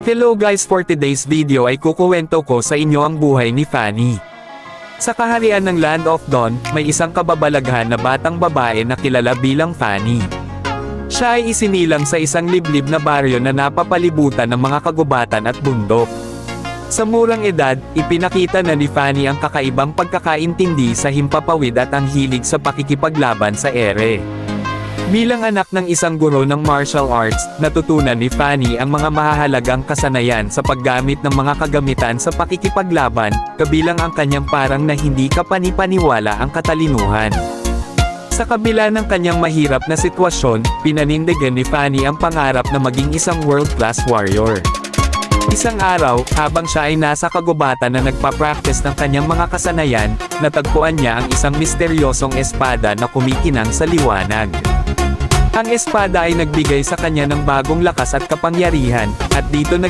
Hello guys, for today's video ay kukuwento ko sa inyo ang buhay ni Fanny. Sa kaharian ng Land of Dawn, may isang kababalaghan na batang babae na kilala bilang Fanny. Siya ay isinilang sa isang liblib na baryo na napapalibutan ng mga kagubatan at bundok. Sa murang edad, ipinakita na ni Fanny ang kakaibang pagkakaintindi sa himpapawid at ang hilig sa pakikipaglaban sa ere. Bilang anak ng isang guro ng martial arts, natutunan ni Fanny ang mga mahahalagang kasanayan sa paggamit ng mga kagamitan sa pakikipaglaban, kabilang ang kanyang parang na hindi kapani-paniwala ang katalinuhan. Sa kabila ng kanyang mahirap na sitwasyon, pinanindigan ni Fanny ang pangarap na maging isang world-class warrior. Isang araw, habang siya ay nasa kagubatan na nagpa-practice ng kanyang mga kasanayan, natagpuan niya ang isang misteryosong espada na kumikinang sa liwanag. Ang espada ay nagbigay sa kanya ng bagong lakas at kapangyarihan, at dito